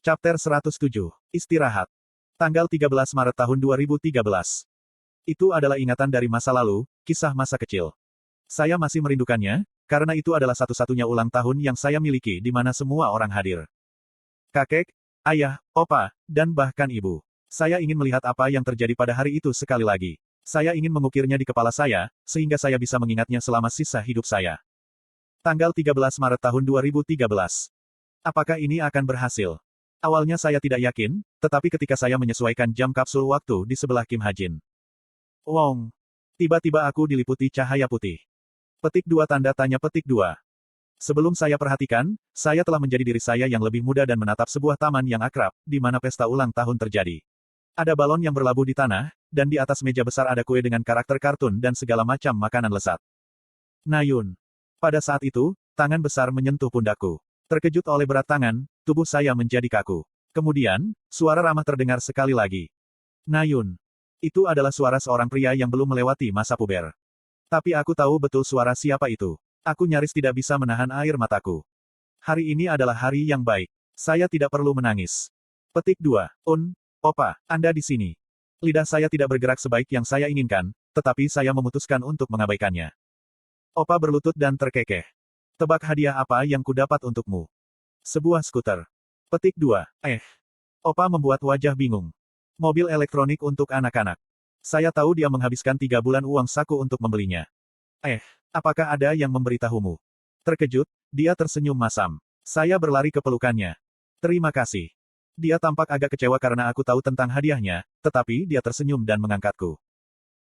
Chapter 107. Istirahat. Tanggal 13 Maret tahun 2013. Itu adalah ingatan dari masa lalu, kisah masa kecil. Saya masih merindukannya, karena itu adalah satu-satunya ulang tahun yang saya miliki di mana semua orang hadir. Kakek, ayah, opa, dan bahkan ibu. Saya ingin melihat apa yang terjadi pada hari itu sekali lagi. Saya ingin mengukirnya di kepala saya, sehingga saya bisa mengingatnya selama sisa hidup saya. Tanggal 13 Maret tahun 2013. Apakah ini akan berhasil? Awalnya saya tidak yakin, tetapi ketika saya menyesuaikan jam kapsul waktu di sebelah Kim Ha-jin. Wong. Tiba-tiba aku diliputi cahaya putih. Petik 2 tanda tanya petik 2. Sebelum saya perhatikan, saya telah menjadi diri saya yang lebih muda dan menatap sebuah taman yang akrab, di mana pesta ulang tahun terjadi. Ada balon yang berlabuh di tanah, dan di atas meja besar ada kue dengan karakter kartun dan segala macam makanan lezat. Nayun. Pada saat itu, tangan besar menyentuh pundakku. Terkejut oleh berat tangan, tubuh saya menjadi kaku. Kemudian, suara ramah terdengar sekali lagi. Nayun. Itu adalah suara seorang pria yang belum melewati masa puber. Tapi aku tahu betul suara siapa itu. Aku nyaris tidak bisa menahan air mataku. Hari ini adalah hari yang baik. Saya tidak perlu menangis. Petik 2. Opa, Anda di sini. Lidah saya tidak bergerak sebaik yang saya inginkan, tetapi saya memutuskan untuk mengabaikannya. Opa berlutut dan terkekeh. Tebak hadiah apa yang kudapat untukmu? Sebuah skuter. Petik 2. Opa membuat wajah bingung. Mobil elektronik untuk anak-anak. Saya tahu dia menghabiskan 3 bulan uang saku untuk membelinya. Apakah ada yang memberitahumu? Terkejut, dia tersenyum masam. Saya berlari ke pelukannya. Terima kasih. Dia tampak agak kecewa karena aku tahu tentang hadiahnya, tetapi dia tersenyum dan mengangkatku.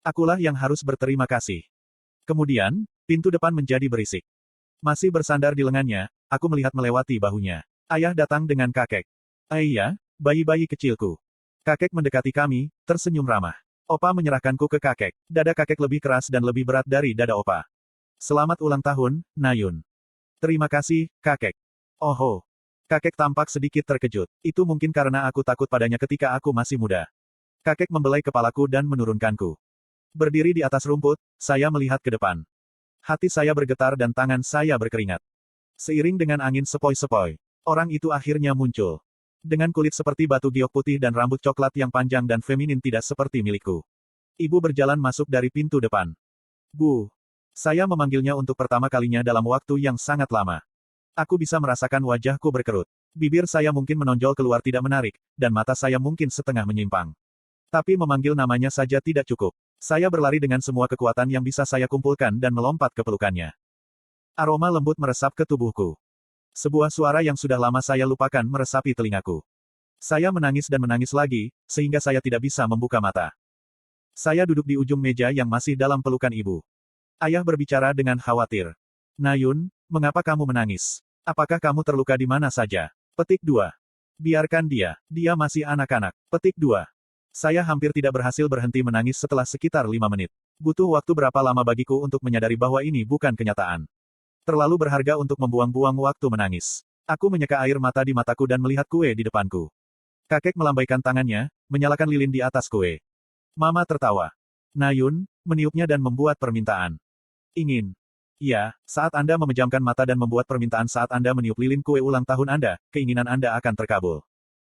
Akulah yang harus berterima kasih. Kemudian, pintu depan menjadi berisik. Masih bersandar di lengannya, aku melihat melewati bahunya. Ayah datang dengan kakek. Iya, bayi-bayi kecilku. Kakek mendekati kami, tersenyum ramah. Opa menyerahkanku ke kakek. Dada kakek lebih keras dan lebih berat dari dada opa. Selamat ulang tahun, Nayun. Terima kasih, kakek. Oh. Kakek tampak sedikit terkejut. Itu mungkin karena aku takut padanya ketika aku masih muda. Kakek membelai kepalaku dan menurunkanku. Berdiri di atas rumput, saya melihat ke depan. Hati saya bergetar dan tangan saya berkeringat. Seiring dengan angin sepoi-sepoi, orang itu akhirnya muncul. Dengan kulit seperti batu giok putih dan rambut coklat yang panjang dan feminin tidak seperti milikku. Ibu berjalan masuk dari pintu depan. Bu. Saya memanggilnya untuk pertama kalinya dalam waktu yang sangat lama. Aku bisa merasakan wajahku berkerut. Bibir saya mungkin menonjol keluar tidak menarik, dan mata saya mungkin setengah menyimpang. Tapi memanggil namanya saja tidak cukup. Saya berlari dengan semua kekuatan yang bisa saya kumpulkan dan melompat ke pelukannya. Aroma lembut meresap ke tubuhku. Sebuah suara yang sudah lama saya lupakan meresapi telingaku. Saya menangis dan menangis lagi, sehingga saya tidak bisa membuka mata. Saya duduk di ujung meja yang masih dalam pelukan ibu. Ayah berbicara dengan khawatir. Nayun, mengapa kamu menangis? Apakah kamu terluka di mana saja? Petik 2. Biarkan dia masih anak-anak. Petik 2. Saya hampir tidak berhasil berhenti menangis setelah sekitar 5 menit. Butuh waktu berapa lama bagiku untuk menyadari bahwa ini bukan kenyataan. Terlalu berharga untuk membuang-buang waktu menangis. Aku menyeka air mata di mataku dan melihat kue di depanku. Kakek melambaikan tangannya, menyalakan lilin di atas kue. Mama tertawa. Nayun, meniupnya dan membuat permintaan. Ingin. Ya, saat Anda memejamkan mata dan membuat permintaan saat Anda meniup lilin kue ulang tahun Anda, keinginan Anda akan terkabul.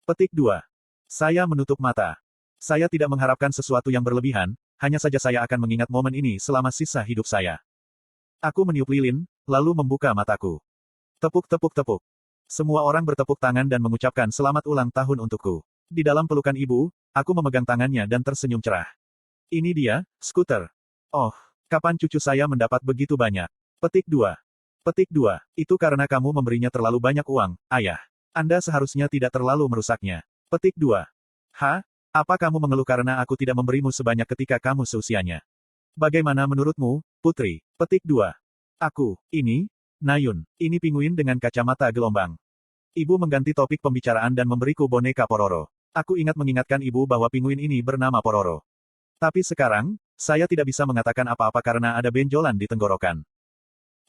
Petik 2. Saya menutup mata. Saya tidak mengharapkan sesuatu yang berlebihan, hanya saja saya akan mengingat momen ini selama sisa hidup saya. Aku meniup lilin, lalu membuka mataku. Tepuk-tepuk-tepuk. Semua orang bertepuk tangan dan mengucapkan selamat ulang tahun untukku. Di dalam pelukan ibu, aku memegang tangannya dan tersenyum cerah. Ini dia, skuter. Oh, kapan cucu saya mendapat begitu banyak? Petik 2. Petik 2. Itu karena kamu memberinya terlalu banyak uang, ayah. Anda seharusnya tidak terlalu merusaknya. Petik 2. Apa kamu mengeluh karena aku tidak memberimu sebanyak ketika kamu seusianya? Bagaimana menurutmu, putri? Petik 2. Nayun, ini pinguin dengan kacamata gelombang. Ibu mengganti topik pembicaraan dan memberiku boneka Pororo. Aku mengingatkan ibu bahwa pinguin ini bernama Pororo. Tapi sekarang, saya tidak bisa mengatakan apa-apa karena ada benjolan di tenggorokan.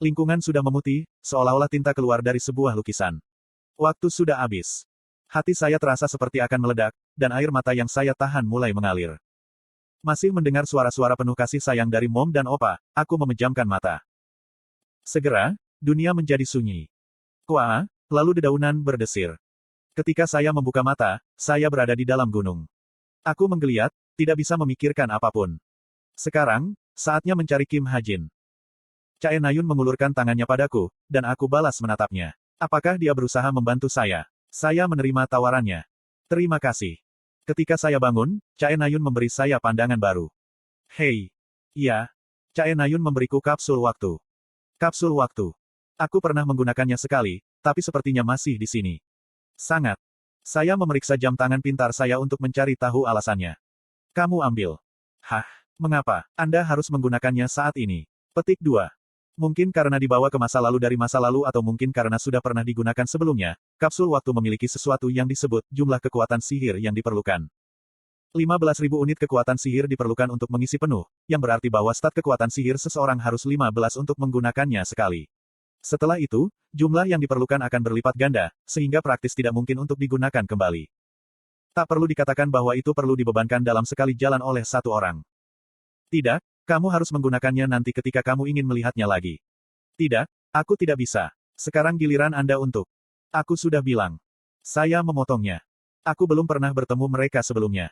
Lingkungan sudah memutih, seolah-olah tinta keluar dari sebuah lukisan. Waktu sudah habis. Hati saya terasa seperti akan meledak, dan air mata yang saya tahan mulai mengalir. Masih mendengar suara-suara penuh kasih sayang dari mom dan opa, aku memejamkan mata. Segera, dunia menjadi sunyi. Kuaa, lalu dedaunan berdesir. Ketika saya membuka mata, saya berada di dalam gunung. Aku menggeliat, tidak bisa memikirkan apapun. Sekarang, saatnya mencari Kim Ha-jin. Chae Na-yun mengulurkan tangannya padaku, dan aku balas menatapnya. Apakah dia berusaha membantu saya? Saya menerima tawarannya. Terima kasih. Ketika saya bangun, Chae Na-yun memberi saya pandangan baru. Hei. Iya. Chae Na-yun memberiku kapsul waktu. Kapsul waktu. Aku pernah menggunakannya sekali, tapi sepertinya masih di sini. Sangat. Saya memeriksa jam tangan pintar saya untuk mencari tahu alasannya. Kamu ambil. Hah? Mengapa Anda harus menggunakannya saat ini? Petik 2. Mungkin karena dibawa ke masa lalu dari masa lalu atau mungkin karena sudah pernah digunakan sebelumnya, kapsul waktu memiliki sesuatu yang disebut jumlah kekuatan sihir yang diperlukan. 15.000 unit kekuatan sihir diperlukan untuk mengisi penuh, yang berarti bahwa stat kekuatan sihir seseorang harus 15 untuk menggunakannya sekali. Setelah itu, jumlah yang diperlukan akan berlipat ganda, sehingga praktis tidak mungkin untuk digunakan kembali. Tak perlu dikatakan bahwa itu perlu dibebankan dalam sekali jalan oleh satu orang. Tidak, kamu harus menggunakannya nanti ketika kamu ingin melihatnya lagi. Tidak, aku tidak bisa. Sekarang giliran Anda untuk. Aku sudah bilang. Saya memotongnya. Aku belum pernah bertemu mereka sebelumnya.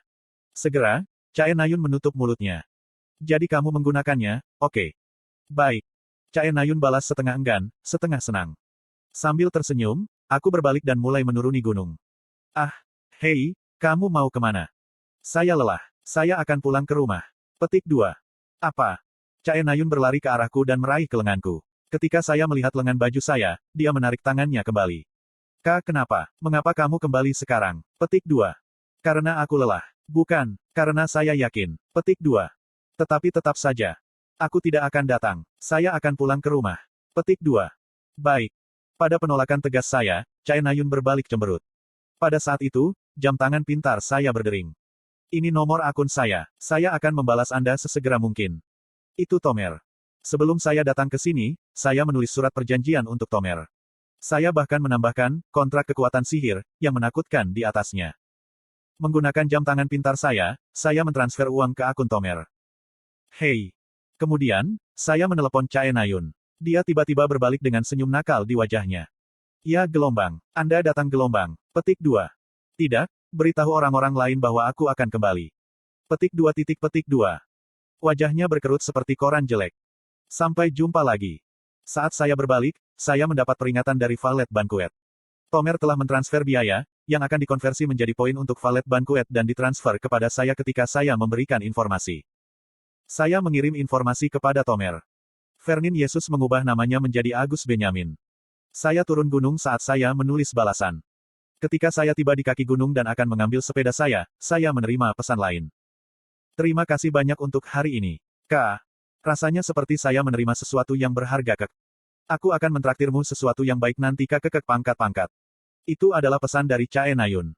Segera, Chae Na-yun menutup mulutnya. Jadi kamu menggunakannya, oke. Baik. Chae Na-yun balas setengah enggan, setengah senang. Sambil tersenyum, aku berbalik dan mulai menuruni gunung. Ah, hei, kamu mau kemana? Saya lelah. Saya akan pulang ke rumah. Petik 2. Apa? Chae Na-yun berlari ke arahku dan meraih ke lenganku. Ketika saya melihat lengan baju saya, dia menarik tangannya kembali. Kenapa? Mengapa kamu kembali sekarang? Petik 2. Karena aku lelah. Bukan, karena saya yakin. Petik 2. Tetapi tetap saja. Aku tidak akan datang. Saya akan pulang ke rumah. Petik 2. Baik. Pada penolakan tegas saya, Chae Na-yun berbalik cemberut. Pada saat itu, jam tangan pintar saya berdering. Ini nomor akun saya. Saya akan membalas Anda sesegera mungkin. Itu Tomer. Sebelum saya datang ke sini, saya menulis surat perjanjian untuk Tomer. Saya bahkan menambahkan kontrak kekuatan sihir yang menakutkan di atasnya. Menggunakan jam tangan pintar saya mentransfer uang ke akun Tomer. Hei. Kemudian, saya menelepon Chae Na-yun. Dia tiba-tiba berbalik dengan senyum nakal di wajahnya. Ya gelombang. Anda datang gelombang. Petik 2. Tidak, beritahu orang-orang lain bahwa aku akan kembali. Petik 2. Wajahnya berkerut seperti koran jelek. Sampai jumpa lagi. Saat saya berbalik, saya mendapat peringatan dari valet bankuet. Tomer telah mentransfer biaya, yang akan dikonversi menjadi poin untuk valet bankuet dan ditransfer kepada saya ketika saya memberikan informasi. Saya mengirim informasi kepada Tomer. Fernin Yesus mengubah namanya menjadi Agus Benyamin. Saya turun gunung saat saya menulis balasan. Ketika saya tiba di kaki gunung dan akan mengambil sepeda saya menerima pesan lain. Terima kasih banyak untuk hari ini. Rasanya seperti saya menerima sesuatu yang berharga. Aku akan mentraktirmu sesuatu yang baik nanti pangkat-pangkat. Itu adalah pesan dari Chae Na-yun.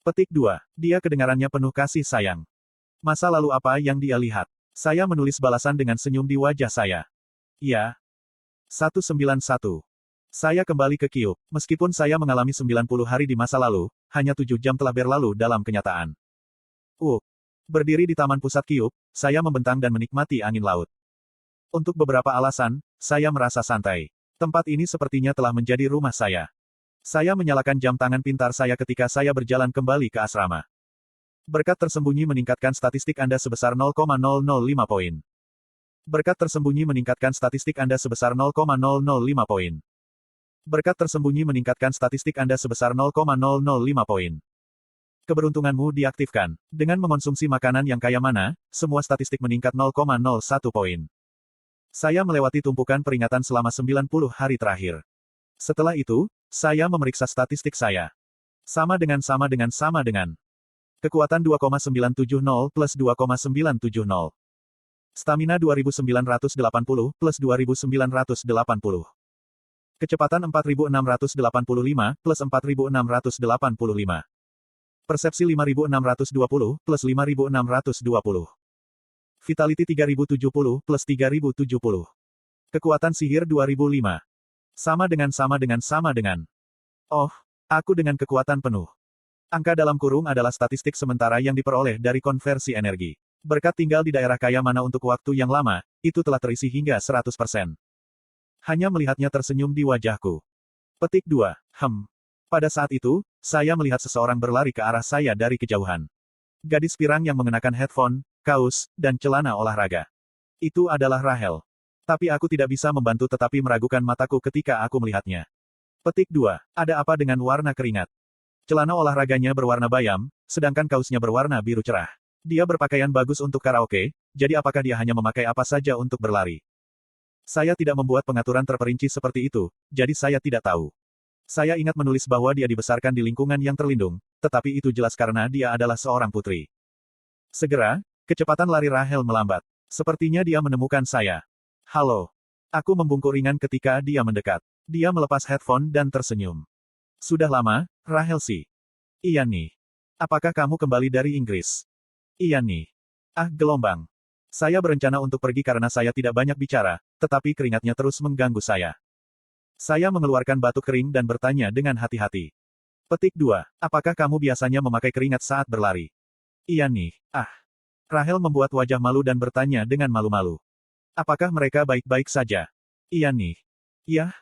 Petik 2. Dia kedengarannya penuh kasih sayang. Masa lalu apa yang dia lihat? Saya menulis balasan dengan senyum di wajah saya. Ya. 191. Saya kembali ke Kyuk. Meskipun saya mengalami 90 hari di masa lalu, hanya 7 jam telah berlalu dalam kenyataan. Berdiri di taman pusat Kyuk, saya membentang dan menikmati angin laut. Untuk beberapa alasan, saya merasa santai. Tempat ini sepertinya telah menjadi rumah saya. Saya menyalakan jam tangan pintar saya ketika saya berjalan kembali ke asrama. Berkat tersembunyi meningkatkan statistik Anda sebesar 0,005 poin. Berkat tersembunyi meningkatkan statistik Anda sebesar 0,005 poin. Berkat tersembunyi meningkatkan statistik Anda sebesar 0,005 poin. Keberuntunganmu diaktifkan. Dengan mengonsumsi makanan yang kaya mana, semua statistik meningkat 0,01 poin. Saya melewati tumpukan peringatan selama 90 hari terakhir. Setelah itu, saya memeriksa statistik saya. Sama dengan. Kekuatan 2,970 plus 2,970. Stamina 2980 plus 2980. Kecepatan 4685 plus 4685. Persepsi 5620 plus 5620. Vitality 3070 plus 3070. Kekuatan sihir 2005. Sama dengan. Oh, aku dengan kekuatan penuh. Angka dalam kurung adalah statistik sementara yang diperoleh dari konversi energi. Berkat tinggal di daerah kaya mana untuk waktu yang lama, itu telah terisi hingga 100%. Hanya melihatnya tersenyum di wajahku. Petik 2. Pada saat itu, saya melihat seseorang berlari ke arah saya dari kejauhan. Gadis pirang yang mengenakan headphone, kaos, dan celana olahraga. Itu adalah Rahel. Tapi aku tidak bisa membantu tetapi meragukan mataku ketika aku melihatnya. Petik 2. Ada apa dengan warna keringat? Celana olahraganya berwarna bayam, sedangkan kaosnya berwarna biru cerah. Dia berpakaian bagus untuk karaoke, jadi apakah dia hanya memakai apa saja untuk berlari? Saya tidak membuat pengaturan terperinci seperti itu, jadi saya tidak tahu. Saya ingat menulis bahwa dia dibesarkan di lingkungan yang terlindung, tetapi itu jelas karena dia adalah seorang putri. Segera, kecepatan lari Rahel melambat. Sepertinya dia menemukan saya. Halo. Aku membungkuk ringan ketika dia mendekat. Dia melepas headphone dan tersenyum. Sudah lama, Rahel sih. Iya nih. Apakah kamu kembali dari Inggris? Iya nih. Ah, gelombang. Saya berencana untuk pergi karena saya tidak banyak bicara, tetapi keringatnya terus mengganggu saya. Saya mengeluarkan batuk kering dan bertanya dengan hati-hati. Petik 2. Apakah kamu biasanya memakai keringat saat berlari? Iya nih. Ah. Rahel membuat wajah malu dan bertanya dengan malu-malu. Apakah mereka baik-baik saja? Iya nih. Yah,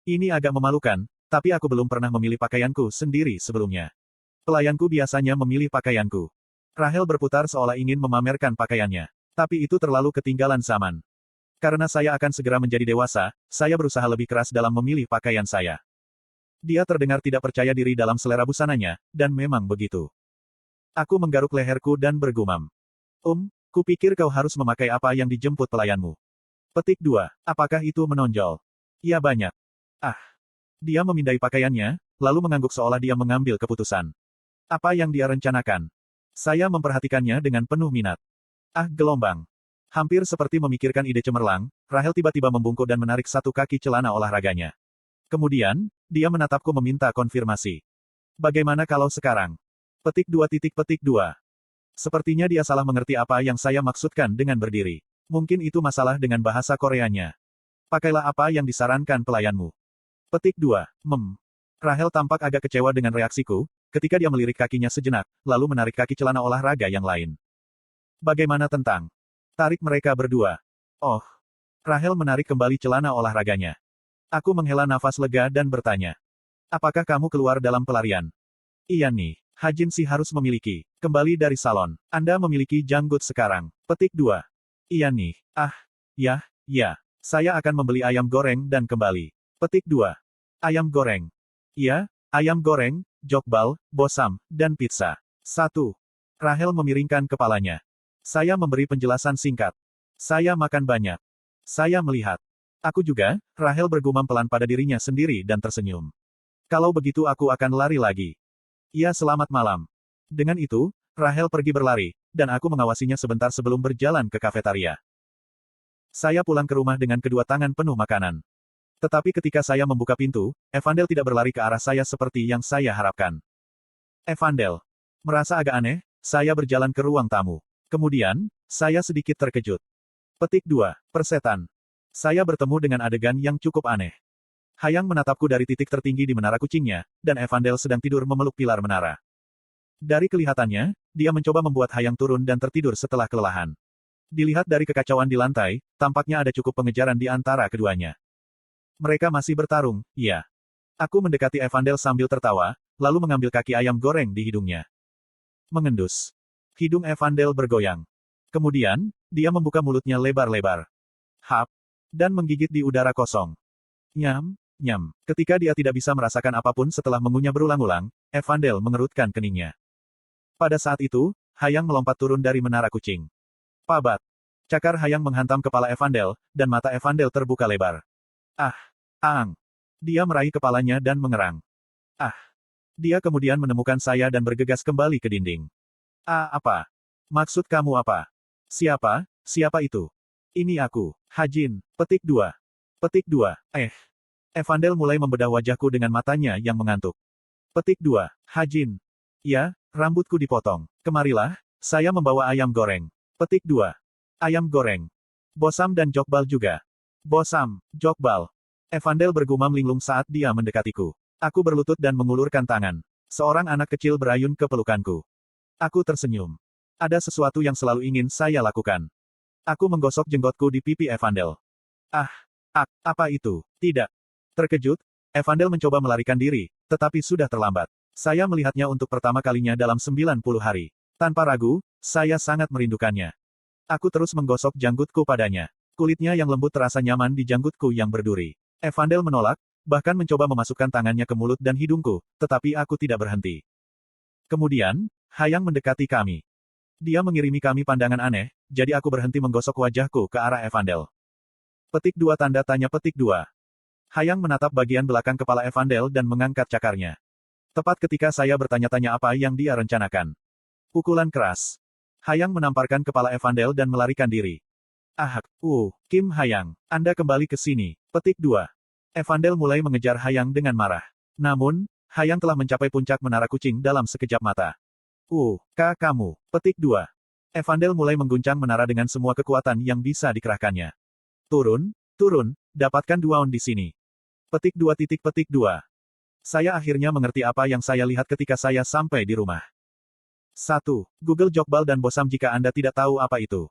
ini agak memalukan, tapi aku belum pernah memilih pakaianku sendiri sebelumnya. Pelayanku biasanya memilih pakaianku. Rahel berputar seolah ingin memamerkan pakaiannya. Tapi itu terlalu ketinggalan zaman. Karena saya akan segera menjadi dewasa, saya berusaha lebih keras dalam memilih pakaian saya. Dia terdengar tidak percaya diri dalam selera busananya, dan memang begitu. Aku menggaruk leherku dan bergumam. Kupikir kau harus memakai apa yang dijemput pelayanmu. Petik 2. Apakah itu menonjol? Iya banyak. Ah. Dia memindai pakaiannya, lalu mengangguk seolah dia mengambil keputusan. Apa yang dia rencanakan? Saya memperhatikannya dengan penuh minat. Ah, gelombang. Hampir seperti memikirkan ide cemerlang, Rahel tiba-tiba membungkuk dan menarik satu kaki celana olahraganya. Kemudian, dia menatapku meminta konfirmasi. Bagaimana kalau sekarang? Petik 2. Sepertinya dia salah mengerti apa yang saya maksudkan dengan berdiri. Mungkin itu masalah dengan bahasa Koreanya. Pakailah apa yang disarankan pelayanmu. Petik 2. Rahel tampak agak kecewa dengan reaksiku, ketika dia melirik kakinya sejenak, lalu menarik kaki celana olahraga yang lain. Bagaimana tentang tarik mereka berdua? Oh. Rahel menarik kembali celana olahraganya. Aku menghela nafas lega dan bertanya. Apakah kamu keluar dalam pelarian? Iya nih. Hajin sih harus memiliki. Kembali dari salon. Anda memiliki janggut sekarang. Petik 2. Iya nih. Ah. Ya. Saya akan membeli ayam goreng dan kembali. Petik 2. Ayam goreng. Iya, ayam goreng, jokbal, bosam, dan pizza. 1. Rahel memiringkan kepalanya. Saya memberi penjelasan singkat. Saya makan banyak. Saya melihat. Aku juga, Rahel bergumam pelan pada dirinya sendiri dan tersenyum. Kalau begitu aku akan lari lagi. Ya, selamat malam. Dengan itu, Rahel pergi berlari, dan aku mengawasinya sebentar sebelum berjalan ke kafetaria. Saya pulang ke rumah dengan kedua tangan penuh makanan. Tetapi ketika saya membuka pintu, Evandel tidak berlari ke arah saya seperti yang saya harapkan. Evandel. Merasa agak aneh, saya berjalan ke ruang tamu. Kemudian, saya sedikit terkejut. Petik 2. Persetan. Saya bertemu dengan adegan yang cukup aneh. Hayang menatapku dari titik tertinggi di menara kucingnya, dan Evandel sedang tidur memeluk pilar menara. Dari kelihatannya, dia mencoba membuat Hayang turun dan tertidur setelah kelelahan. Dilihat dari kekacauan di lantai, tampaknya ada cukup pengejaran di antara keduanya. Mereka masih bertarung, ya. Aku mendekati Evandel sambil tertawa, lalu mengambil kaki ayam goreng di hidungnya. Mengendus. Hidung Evandel bergoyang. Kemudian, dia membuka mulutnya lebar-lebar. Hap. Dan menggigit di udara kosong. Nyam. Ketika dia tidak bisa merasakan apapun setelah mengunyah berulang-ulang, Evandel mengerutkan keningnya. Pada saat itu, Hayang melompat turun dari menara kucing. Pabat. Cakar Hayang menghantam kepala Evandel, dan mata Evandel terbuka lebar. Dia meraih kepalanya dan mengerang. Dia kemudian menemukan saya dan bergegas kembali ke dinding. Apa? Maksud kamu apa? Siapa itu? Ini aku, Hajin. Petik 2. Evandel mulai membedah wajahku dengan matanya yang mengantuk. Petik 2. Hajin. Ya, rambutku dipotong. Kemarilah, saya membawa ayam goreng. Petik 2. Ayam goreng. Bosam dan jokbal juga. Bosam, jokbal. Evandel bergumam linglung saat dia mendekatiku. Aku berlutut dan mengulurkan tangan. Seorang anak kecil berayun ke pelukanku. Aku tersenyum. Ada sesuatu yang selalu ingin saya lakukan. Aku menggosok jenggotku di pipi Evandel. Apa itu? Tidak. Terkejut, Evandel mencoba melarikan diri, tetapi sudah terlambat. Saya melihatnya untuk pertama kalinya dalam 90 hari. Tanpa ragu, saya sangat merindukannya. Aku terus menggosok janggutku padanya. Kulitnya yang lembut terasa nyaman di janggutku yang berduri. Evandel menolak, bahkan mencoba memasukkan tangannya ke mulut dan hidungku, tetapi aku tidak berhenti. Kemudian, Hayang mendekati kami. Dia mengirimi kami pandangan aneh, jadi aku berhenti menggosok wajahku ke arah Evandel. Petik 2 tanda tanya petik 2. Hayang menatap bagian belakang kepala Evandel dan mengangkat cakarnya. Tepat ketika saya bertanya-tanya apa yang dia rencanakan. Pukulan keras. Hayang menamparkan kepala Evandel dan melarikan diri. Kim Hayang, Anda kembali ke sini. Petik 2. Evandel mulai mengejar Hayang dengan marah. Namun, Hayang telah mencapai puncak menara kucing dalam sekejap mata. Kamu. Petik 2. Evandel mulai mengguncang menara dengan semua kekuatan yang bisa dikerahkannya. Turun, dapatkan 2 on di sini. Petik 2. Petik 2. Saya akhirnya mengerti apa yang saya lihat ketika saya sampai di rumah. 1. Google Jokbal dan Bosam jika Anda tidak tahu apa itu.